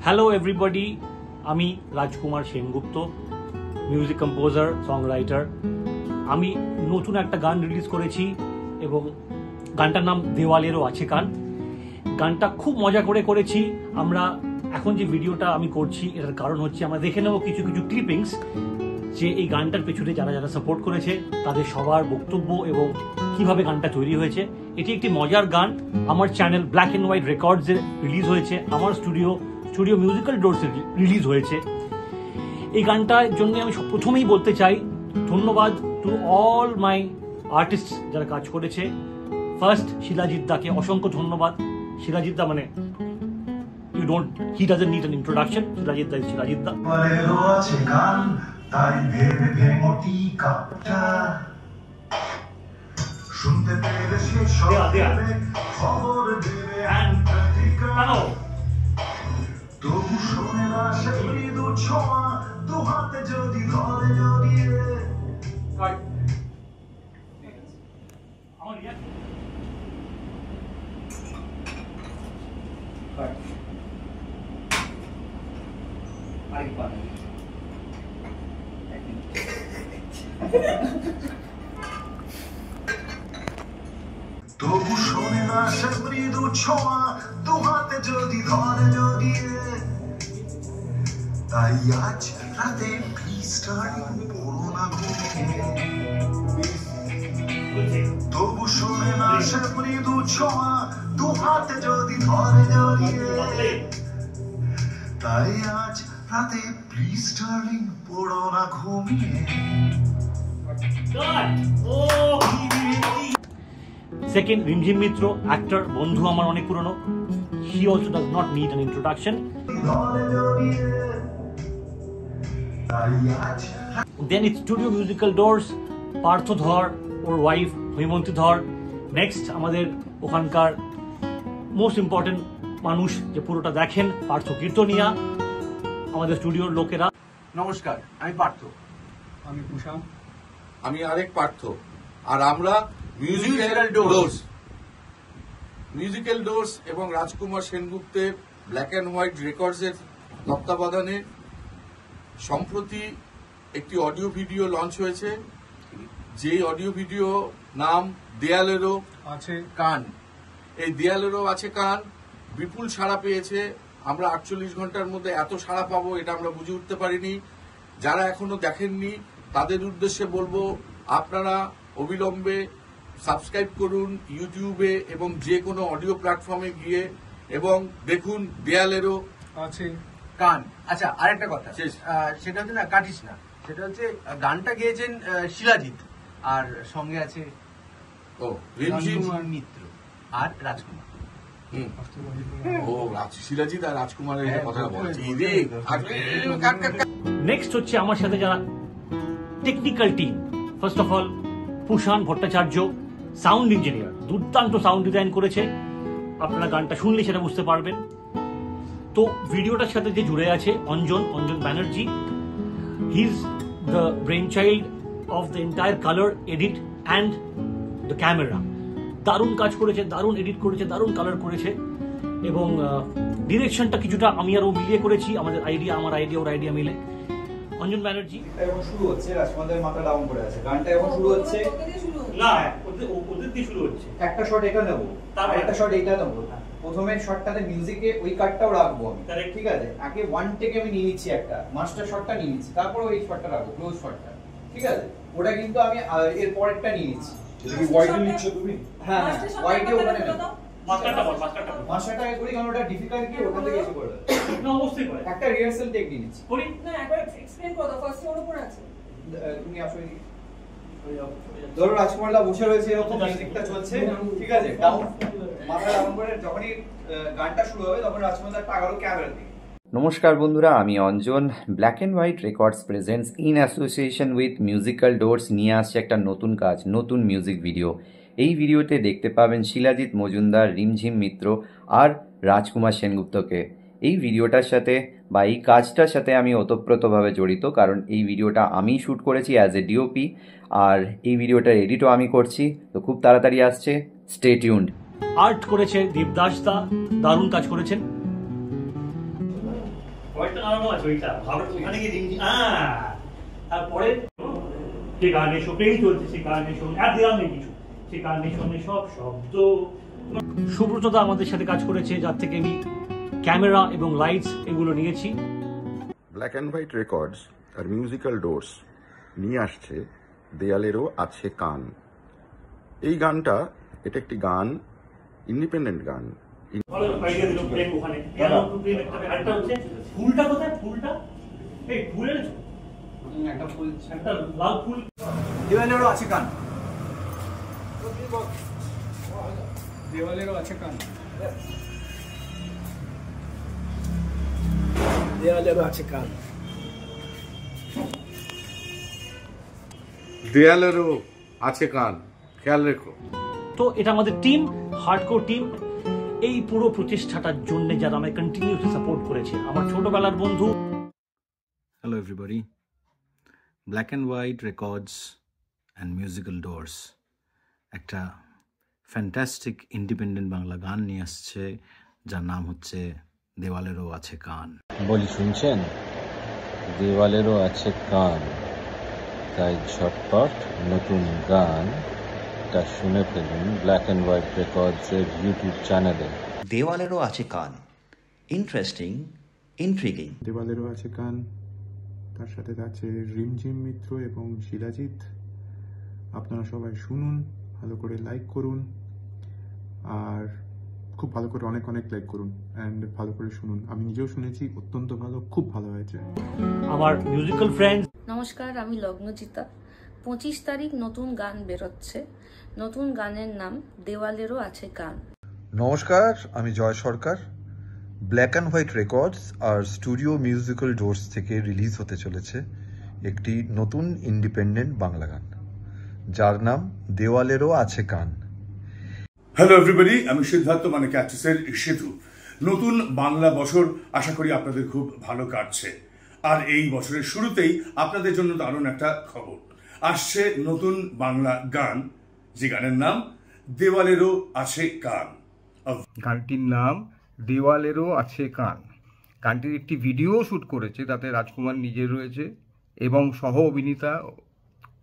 Hello everybody, আমি রাজকুমার Sengupta, music composer, সংরাইটার। আমি নতুন একটা গান রিলিজ করেছি এবং গানটার নাম দেওয়ালেরও আছে কান। গানটা খুব মজা করে করেছি আমরা। এখন যে ভিডিওটা আমি করছি এটার কারণ হচ্ছে আমরা দেখে নেব কিছু কিছু ক্লিপিংস, যে এই গানটার পেছনে যারা যারা সাপোর্ট করেছে তাদের সবার বক্তব্য এবং কিভাবে গানটা তৈরি হয়েছে। এটি একটি মজার গান। আমার চ্যানেল ব্ল্যাক অ্যান্ড হোয়াইট রেকর্ডসে রিলিজ হয়েছে, আমার স্টুডিও মিউজিক্যাল ডোরসে রিলিজ হয়েছে। এই গানটার জন্য আমি প্রথমেই বলতে চাই ধন্যবাদ টু অল মাই আর্টিস্ট যারা কাজ করেছে। ফার্স্ট শিলাজিৎ দাকে অসংখ্য ধন্যবাদ। শিলাজিৎ দা মানে he doesn't need an introduction. Shilajit দা তাই ভেবে ভেঙটি কাপটা শুনতে পেলে সে খবর দেবে তবু শোনে না সে মৃদু ছোঁয়া দু হাতে যদি ধরে জড়িয়ে তবু শোনে না সে মৃদু ছোঁয়া দু হাতে যদি ধরে জড়িয়ে তাই আজ রাতে প্লিজ ডার্লিং পড়ো না ঘুমিয়ে তবু শোনে না সে মৃদু ছোঁয়া দু হাতে যদি ধরে জড়িয়ে তাই আজ রাতে প্লিজ ডার্লিং পড়ো না ঘুমিয়ে। সেকেন্ড, রিমঝিম মিত্র, অ্যাক্টর, বন্ধু আমার অনেক পুরনো। He also does not need an introduction. Then it's Studio Musical Doors, Partha ধর, ওর ওয়াইফ হৈমন্তী ধর। নেক্সট আমাদের ওখানকার মোস্ট ইম্পর্টেন্ট মানুষ যে পুরোটা দেখেন, পার্থ কীর্তনিয়া, আমাদের স্টুডিওর লোকেরা। নমস্কার, আমি পার্থ। আমি কুশাম। আমি আরেক পার্থ। আর আমরা মিউজিক্যাল ডোরস এবং রাজকুমার সেনগুপ্তের ব্ল্যাক অ্যান্ড হোয়াইট রেকর্ডসের তত্ত্বাবধানে সম্প্রতি একটি অডিও ভিডিও লঞ্চ হয়েছে, যে অডিও ভিডিও নাম দেয়ালেরও আছে কান। এই দেয়ালেরও আছে কান বিপুল সাড়া পেয়েছে। আমরা 48 ঘন্টার মধ্যে এত সাড়া পাবো এটা আমরা বুঝে উঠতে পারিনি। যারা এখনো দেখেননি তাদের উদ্দেশ্যে বলবো, আপনারা অবিলম্বে সাবস্ক্রাইব করুন ইউটিউবে এবং যে কোনো অডিও প্ল্যাটফর্মে গিয়ে এবং দেখুন দেয়ালেরও আছে কান। আচ্ছা, আরেকটা কথা, সেটা হচ্ছে না, কাটিস না, সেটা হচ্ছে গানটা গেয়েছেন শিলাজিৎ, আর সঙ্গে আছে রিমঝিম মিত্র আর রাজকুমার। শিলাজিৎ আর রাজকুমারের কথা বলছি। নেক্সট হচ্ছে আমার সাথে যারা technical team. First of all Pushan Bhattacharya, sound engineer, দুর্দান্ত সাউন্ড ডিজাইন করেছে। আপনারা গানটা শুনলে সেটা বুঝতে পারবেন। তো ভিডিওটার সাথে যে জুড়ে আছে Anjan Banerjee, he is the brain child of the entire colour edit and the camera. দারুণ কাজ করেছে, দারুণ এডিট করেছে, দারুণ কালার করেছে এবং ডিরেকশনটা কিছুটা আমি আর ও মিলিয়ে করেছি। আমার আইডিয়া ওর আইডিয়া মিলে। অঞ্জন ব্যানার্জি। এখন শুরু হচ্ছে, রাজকুমারের মাথা ডাউন করে আছে, গানটা এখন শুরু হচ্ছে না, ওদের দিয়ে শুরু হচ্ছে। একটা শট এটা নেব, তারপর একটা শট এটা নেব। প্রথমে শটটাতে মিউজিকে ওই কাটটাও রাখবো আমি, ঠিক আছে? আগে ওয়ান টেকে আমি নিয়ে নিচ্ছি, একটা মাস্টার শটটা নিয়ে নিচ্ছি, তারপর ওই শটটা রাখবো, ক্লোজ শটটা, ঠিক আছে? ওটা কিন্তু আমি এর পরেরটা নিয়ে নিচ্ছি। এটা কি ওয়াইডে নিচ্ছ তুমি? হ্যাঁ, ওয়াইডে ওখানে মাস্টারটা করি, কারণ ওটা ডিফিকাল্ট কি ওখান থেকে এসে করবে না, অবশ্যই করে একটা রিহার্সাল টেক নিয়ে নিচ্ছি। করি না, একবার এক্সপ্লেইন করো দাও। ফার্স্ট ওর উপর আছে, তুমি আসো। ধরো রাজকুমারদা বসে রয়েছে, এরকম মিউজিকটা চলছে, ঠিক আছে? ডাউন মাথা ডাউন করে যখনই গানটা শুরু হবে তখন রাজকুমারদা টাকারও ক্যামেরা দিকে। নমস্কার বন্ধুরা, আমি Anjan. Black and white records presents in association with musical doors নিয়ে আসছে একটা নতুন কাজ, নতুন মিউজিক ভিডিও। এই ভিডিওতে দেখতে পাবেন শিলাজিৎ মজুমদার, রিমঝিম মিত্র আর রাজকুমার সেনগুপ্তকে। এই ভিডিওটার সাথে বা এই কাজটার সাথে আমি ওতপ্রোতভাবে জড়িত, কারণ এই ভিডিওটা আমি শ্যুট করেছি অ্যাজ এ ডিওপি, আর এই ভিডিওটার এডিটও আমি করছি। তো খুব তাড়াতাড়ি আসছে, স্টে টিউনড। আর্ট করেছে দেবদাস দা, দারুণ কাজ করেছেন। কয়েকটা গানও আছে ওইটা ভালো ওখানে গিয়ে তারপরে যে গানে শোকেই চলছে সে গানে শোনে আর দেওয়া নেই কিছু, সে গানে শোনে সব শব্দ। সুব্রতদা আমাদের সাথে কাজ করেছে, যার থেকে আমি ক্যামেরা এবং লাইটস এগুলো নিয়েছি। ব্ল্যাক অ্যান্ড হোয়াইট রেকর্ডস আর মিউজিক্যাল ডোরস নিয়ে আসছে দেয়ালেরও আছে কান। এই গানটা, এটা একটি গান, ইন্ডিপেন্ডেন্ট গান। ভালো আইডিয়া দিল প্রেম ওখানে। প্রেম একটা হচ্ছে ফুলটা কোথায়, ফুলটা এই ফুলের একটা ফুল, একটা লাল ফুল। দেওয়ালেরও আছে কান। দেওয়ালেরও আছে কান। দেওয়ালেরও আছে কান। দেয়ালেরও আছে কান, খেয়াল রেখো। তো এটা আমাদের টিম, হার্ডকোর টিম। এই পুরো প্রচেষ্টাটার জন্য যারা আমায় কন্টিনিউসলি সাপোর্ট করেছে, আমার ছোটবেলার বন্ধু। Hello everybody, Black and White Records and Musical Doors একটা ফ্যান্টাস্টিক ইন্ডিপেন্ডেন্ট বাংলা গান নিয়ে আসছে, যার নাম হচ্ছে দেওয়ালেরও আছে কান। বলি শুনছেন, দেওয়ালেরও আছে কান, তাই ঝটপট নতুন গানটা শুনে ফেলুন ব্ল্যাক অ্যান্ড হোয়াইট রেকর্ডসের ইউটিউব চ্যানেলে। দেওয়ালেরও আছে কান, ইন্টারেস্টিং, ইন্ট্রিগিং। দেওয়ালেরও আছে কান, তার সাথে আছে রিমঝিম মিত্র এবং শিলাজিৎ। আপনারা সবাই শুনুন, ভালো করে লাইক করুন, আর খুব ভালো করে অনেক অনেক লাইক করুন অ্যান্ড ভালো করে শুনুন। আমি নিজেও শুনেছি, অত্যন্ত ভালো, খুব ভালো হয়েছে। আমার মিউজিক্যাল ফ্রেন্ডস, নমস্কার, আমি লগ্নজিতা। 25 তারিখ নতুন গান বেরোচ্ছে। নতুন গানের নাম দেওয়ালেরও আছে কান। নমস্কার, আমি Joy Sarkar. Black and white records আর স্টুডিও মিউজিক্যাল ডোরস থেকে রিলিজ হতে চলেছে একটি নতুন ইন্ডিপেন্ডেন্ট বাংলা গান, যার নাম দেওয়ালেরও আছে কান। হ্যালো এভরিবডি, আমি সিদ্ধার্থ মানে ক্যাচেসের সেতু। নতুন বাংলা বছর আশা করি আপনাদের খুব ভালো কাটছে। আর এই বছরের শুরুতেই আপনাদের জন্য দারুণ একটা খবর আসছে, নতুন বাংলা গান, যে গানের নাম দেওয়ালেরও আছে কান। গানটির নাম দেওয়ালেরও আছে কান। গানটির একটি ভিডিও শ্যুট করেছে, তাতে রাজকুমার নিজে রয়েছে এবং সহ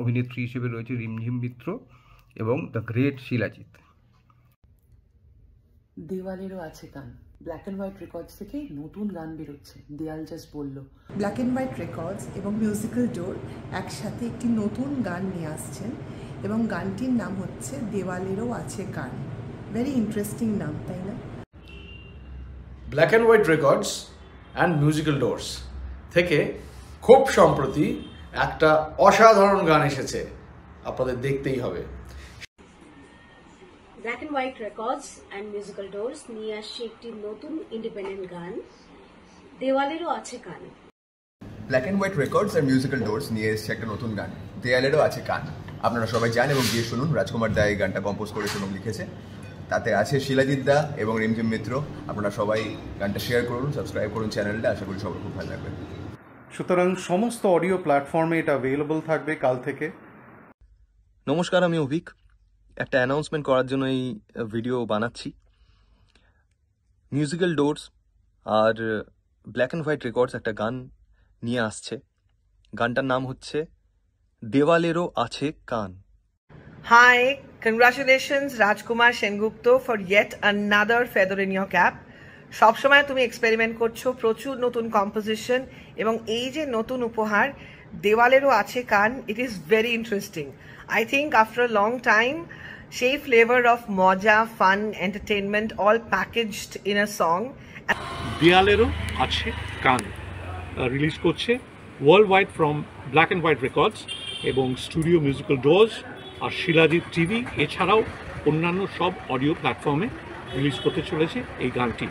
অভিনেত্রী হিসেবে রয়েছে রিমঝিম মিত্র এবং দ্য গ্রেট শিলাজিৎ। দেওয়ালেরও আছে গান, ব্ল্যাক অ্যান্ড হোয়াইট রেকর্ডস থেকে নতুন গান বেরোচ্ছে, দেয়াল জাস্ট বলল। ব্ল্যাক অ্যান্ড হোয়াইট রেকর্ডস এবং মিউজিক্যাল ডোর একসাথে একটি নতুন গান নিয়ে আসছেন এবং গানটির নাম হচ্ছে দেওয়ালেরও আছে কান। ভেরি ইন্টারেস্টিং নাম, তাই না? Black and white records and musical doors থেকে খুব সম্প্রতি একটা অসাধারণ গান এসেছে, আপনাদের দেখতেই হবে। Black and white records and musical doors নিয়ে আসছে একটি নতুন ইন্ডিপেন্ডেন্ট গান, দেওয়ালেরও আছে কান। ব্ল্যাক অ্যান্ড হোয়াইট রেকর্ডস আর মিউজিক্যাল ডোরস নিয়ে এসেছে একটা নতুন গান, দেওয়ালেরও আছে কান। আপনারা সবাই জান এবং গিয়ে শুনুন। রাজকুমার দা এই গানটা কম্পোজ করেছে এবং লিখেছে, তাতে আছে শিলাজিৎ দা এবং রিমঝিম মিত্র। আপনারা সবাই গানটা শেয়ার করুন, সাবস্ক্রাইব করুন চ্যানেলটা, আশা করি সবার খুব ভালো লাগবে। সুতরাং সমস্ত অডিও প্ল্যাটফর্মে এটা অ্যাভেলেবল থাকবে কাল থেকে। নমস্কার, আমি অভিক। একটা অ্যানাউন্সমেন্ট করার জন্য এই ভিডিও বানাচ্ছি। মিউজিক্যাল ডোরস আর ব্ল্যাক অ্যান্ড হোয়াইট রেকর্ডস একটা গান নিয়ে আসছে। গানটার নাম হচ্ছে দেওয়ালেরও আছে কান। Hi, congratulations Rajkumar Sengupta for yet another feather in your cap. সবসময় তুমি এক্সপেরিমেন্ট করছো, প্রচুর নতুন কম্পোজিশন এবং এই যে নতুন উপহার দেওয়ালেরও আছে কান, it is very interesting. I think after a long time সেই ফ্লেভার অফ মজা, fun, entertainment all packaged in a song. দেওয়ালেরও আছে কান রিলিজ করছে world wide from black and white records এবং স্টুডিও মিউজিক্যাল ডোরস আর শিলাজিৎ টিভি, এছাড়াও অন্যান্য সব অডিও প্ল্যাটফর্মে রিলিজ করতে চলেছে এই গানটি,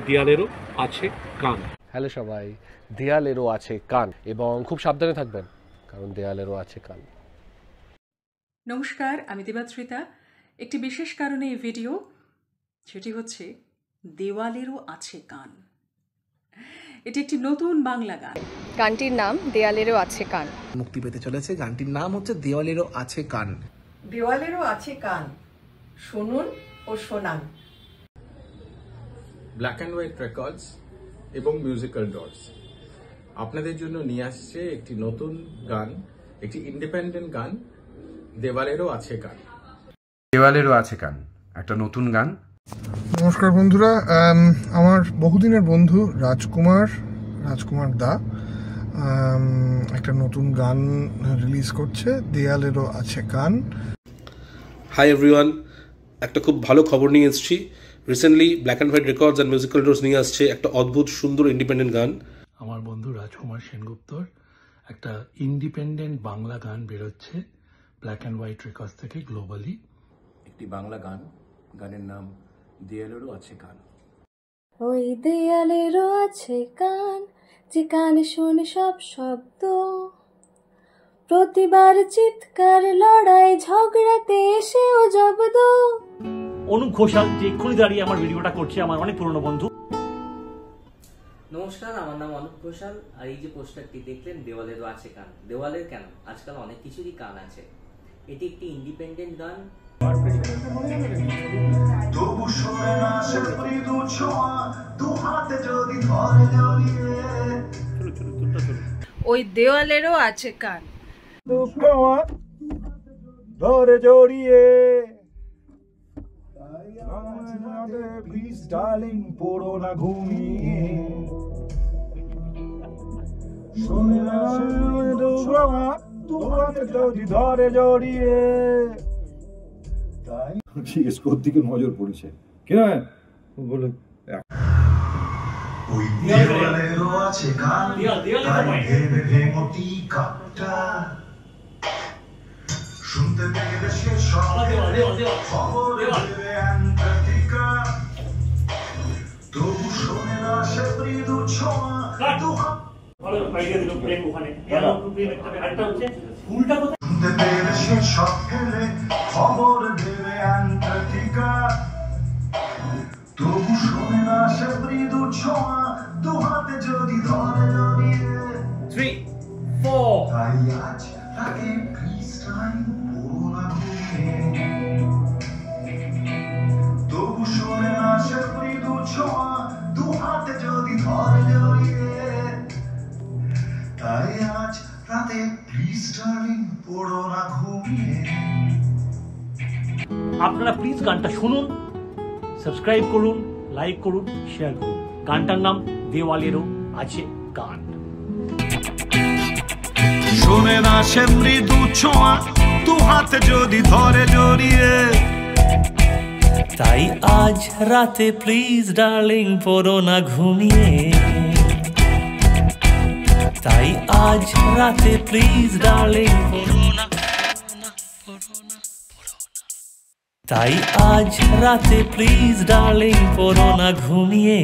দেয়ালেরও আছে কান। হ্যালো সবাই, দেয়ালেরও আছে কান এবং খুব সাবধানে থাকবেন, কারণ দেয়ালেরও আছে কান। নমস্কার, আমি দেবাত্রিতা। একটি বিশেষ কারণে এই ভিডিও, সেটি হচ্ছে দেওয়ালেরও আছে কান। এটি একটি নতুন বাংলা গান। গানটির নাম দেওয়ালেরও আছে কান। মুক্তি পেতে চলেছে। গানটির নাম হচ্ছে দেওয়ালেরও আছে কান। দেওয়ালেরও আছে কান, শুনুন ও শোনান। ব্ল্যাক অ্যান্ড হোয়াইট রেকর্ডস এবং মিউজিক্যাল ডোরস আপনাদের জন্য নিয়ে আসছে একটি নতুন গান, একটি ইন্ডিপেন্ডেন্ট গান, দেওয়ালেরও আছে গান। দেওয়ালেরও আছে গান, একটা নতুন গান। নমস্কার বন্ধুরা, আমার বহুদিনের বন্ধু রাজকুমার দা একটা নতুন গান রিলিজ করছে, দেয়ালেরও আছে গান। হাই এভরিওয়ান, একটা খুব ভালো খবর নিয়ে এসেছি। Recently black and white records and musical doors নিয়ে আসছে একটা অদ্ভুত সুন্দর ইন্ডিপেন্ডেন্ট গান। আমার বন্ধু রাজকুমার সেনগুপ্তর একটা ইন্ডিপেন্ডেন্ট বাংলা গান বেরোচ্ছে ব্ল্যাক অ্যান্ড হোয়াইট রেকর্ডস থেকে গ্লোবালি। একটি বাংলা গান, গানের নাম দেয়ালেরও আছে গান। ওই দেয়ালেরও আছে কান, যে কানে শুনে সব শব্দ, প্রতিবার চিৎকার, লড়াই, ঝগড়াতে এসেও জব্দ। অনুপ ঘোষাল যে এক্ষুনি দাঁড়িয়ে আমার ভিডিওটা করছে, আমার অনেক পুরনো বন্ধু। নমস্কার, আমার নাম অনুপ ঘোষাল। আর এই যে পোস্টারটি দেখলেন, দেওয়ালেরও আছে গান। দেওয়ালের কেন, আজকাল অনেক কিছুরই গান আছে। এটি একটি ইন্ডিপেন্ডেন্ট গান। ওই দেওয়ালেরও আছে কান, ধরে জড়িয়ে প্লিজ ডার্লিং পড়ো না ঘুমিয়ে, শোনে না যদি ধরে জড়িয়ে। তাই জিজ্ঞেস দিকে নজর পড়েছে কেন বলে ওই দেওয়ালেরও আছে গান, তাই ভেবে ভেঙতি কাপটা শুনতে পেলে সে সব খবর দেবে অ্যান্টার্কটিকা, তবু শোনে না সে মৃদু ছোঁয়া। শুনতে পেলে সে সব ফেলে খবর দেবে অ্যান্টার্কটিকা, তবু শোনে না সে মৃদু ছোঁয়া, দু হাতে যদি ধরে জড়িয়ে। 3, 4 তাই আজ তাকে প্লিজ টাইম পড়ো না ঘুমিয়ে, তবু শোনে না সে মৃদু ছোঁয়া, দু হাতে যদি ধরে জড়িয়ে। তাই আজ রাতে প্লিজ ডার্লিং পড়ো না ঘুমিয়ে। আপনারা প্লিজ গানটা শুনুন, সাবস্ক্রাইব করুন, লাইক করুন, শেয়ার করুন। গানটার নাম দেওয়ালেরও আছে গান। শোনে না সে মৃদু ছোঁয়া, দু হাতে যদি ধরে জড়িয়ে। তাই আজ রাতে প্লিজ ডার্লিং পড়ো না ঘুমিয়ে, তাই আজ রাতে প্লিজ ডার্লিং পড়ো না, তাই আজ রাতে প্লিজ ডার্লিং পড়ো না ঘুমিয়ে।